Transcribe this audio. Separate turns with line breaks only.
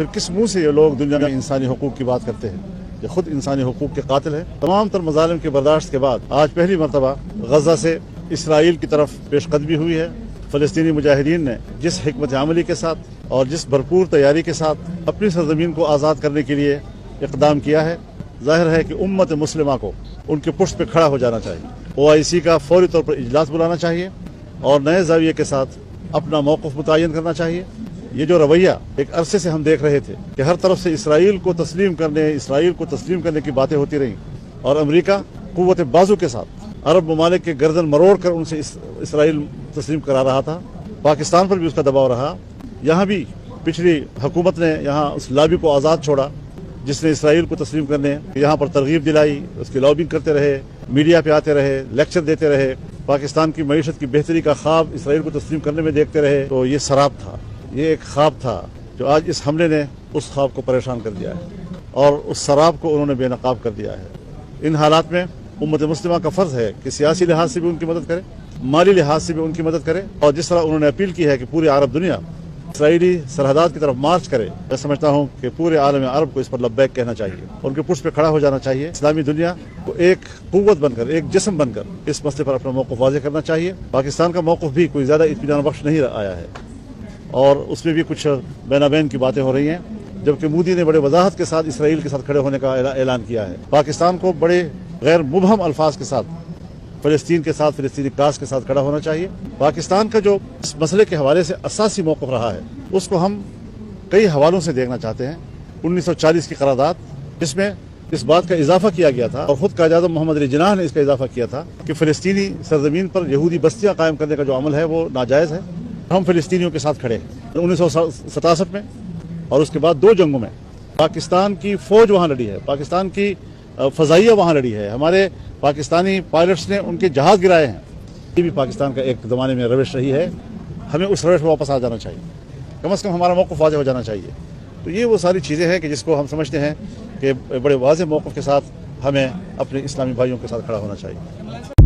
پھر کس منہ سے یہ لوگ دنیا میں انسانی حقوق کی بات کرتے ہیں؟ یہ خود انسانی حقوق کے قاتل ہیں۔ تمام تر مظالم کے برداشت کے بعد آج پہلی مرتبہ غزہ سے اسرائیل کی طرف پیش قدمی ہوئی ہے۔ فلسطینی مجاہدین نے جس حکمت عملی کے ساتھ اور جس بھرپور تیاری کے ساتھ اپنی سرزمین کو آزاد کرنے کے لیے اقدام کیا ہے، ظاہر ہے کہ امت مسلمہ کو ان کے پشت پہ کھڑا ہو جانا چاہیے۔ OIC کا فوری طور پر اجلاس بلانا چاہیے اور نئے زاویے کے ساتھ اپنا موقف متعین کرنا چاہیے۔ یہ جو رویہ ایک عرصے سے ہم دیکھ رہے تھے کہ ہر طرف سے اسرائیل کو تسلیم کرنے کی باتیں ہوتی رہیں، اور امریکہ قوت بازو کے ساتھ عرب ممالک کے گردن مروڑ کر ان سے اسرائیل تسلیم کرا رہا تھا۔ پاکستان پر بھی اس کا دباؤ رہا۔ یہاں بھی پچھلی حکومت نے یہاں اس لابی کو آزاد چھوڑا جس نے اسرائیل کو تسلیم کرنے یہاں پر ترغیب دلائی، اس کی لابنگ کرتے رہے، میڈیا پہ آتے رہے، لیکچر دیتے رہے، پاکستان کی معیشت کی بہتری کا خواب اسرائیل کو تسلیم کرنے میں دیکھتے رہے۔ تو یہ سراب تھا، یہ ایک خواب تھا جو آج اس حملے نے اس خواب کو پریشان کر دیا ہے اور اس سراب کو انہوں نے بے نقاب کر دیا ہے۔ ان حالات میں امت مسلمہ کا فرض ہے کہ سیاسی لحاظ سے بھی ان کی مدد کرے، مالی لحاظ سے بھی ان کی مدد کرے، اور جس طرح انہوں نے اپیل کی ہے کہ پوری عرب دنیا اسرائیلی سرحدات کی طرف مارچ کرے، میں سمجھتا ہوں کہ پورے عالم عرب کو اس پر لبیک کہنا چاہیے، ان کے پشت پہ کھڑا ہو جانا چاہیے۔ اسلامی دنیا کو ایک قوت بن کر، ایک جسم بن کر اس مسئلے پر اپنا موقف واضح کرنا چاہیے۔ پاکستان کا موقف بھی کوئی زیادہ اطمینان بخش نہیں آیا ہے اور اس میں بھی کچھ بینابین کی باتیں ہو رہی ہیں، جبکہ مودی نے بڑے وضاحت کے ساتھ اسرائیل کے ساتھ کھڑے ہونے کا اعلان کیا ہے۔ پاکستان کو بڑے غیر مبہم الفاظ کے ساتھ فلسطین کے ساتھ، فلسطینی کاز کے ساتھ کھڑا ہونا چاہیے۔ پاکستان کا جو اس مسئلے کے حوالے سے اساسی موقف رہا ہے اس کو ہم کئی حوالوں سے دیکھنا چاہتے ہیں۔ 1940 کی قرارداد، جس میں اس بات کا اضافہ کیا گیا تھا اور خود قائد اعظم محمد علی جناح نے اس کا اضافہ کیا تھا کہ فلسطینی سرزمین پر یہودی بستیاں قائم کرنے کا جو عمل ہے وہ ناجائز ہے۔ ہم فلسطینیوں کے ساتھ کھڑے ہیں۔ 1967 میں اور اس کے بعد 2 جنگوں میں پاکستان کی فوج وہاں لڑی ہے، پاکستان کی فضائیہ وہاں لڑی ہے، ہمارے پاکستانی پائلٹس نے ان کے جہاز گرائے ہیں۔ یہ بھی پاکستان کا ایک زمانے میں روش رہی ہے، ہمیں اس روش میں واپس آ جانا چاہیے، کم از کم ہمارا موقف واضح ہو جانا چاہیے۔ تو یہ وہ ساری چیزیں ہیں کہ جس کو ہم سمجھتے ہیں کہ بڑے واضح موقف کے ساتھ ہمیں اپنے اسلامی بھائیوں کے ساتھ کھڑا ہونا چاہیے۔